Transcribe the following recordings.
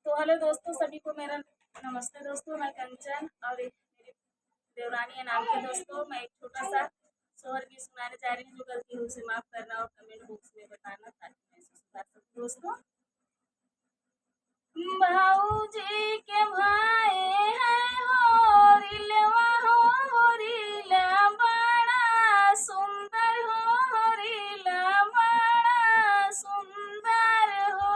तो हेलो दोस्तों, सभी को मेरा नमस्ते। दोस्तों, मैं कंचन और एक मेरी देवरानी है नाम के। दोस्तों, मैं एक छोटा सा शोहर भी सुनाने जा रही हूँ। जो गलती हो उसे माफ़ करना और कमेंट बॉक्स में बताना ताकि मैं इसे सुधार सकूँ। दोस्तों, भाऊजी के भाई है होरिलवा, होरिला बड़ा सुंदर, होरिला बड़ा सुंदर हो।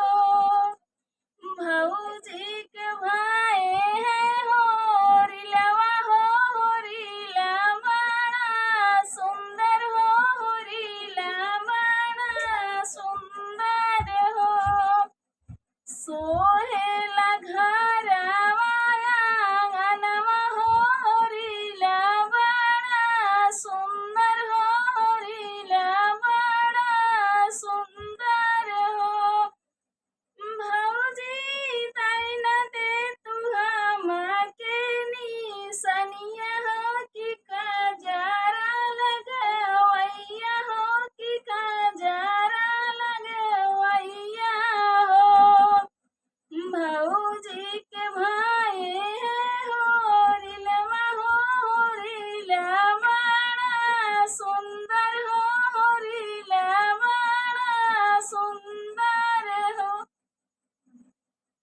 भौजी के भाई है होरिलवा, होरिला बड़ा सुंदर, होरिला बड़ा सुंदर हो। सोहेला घरवा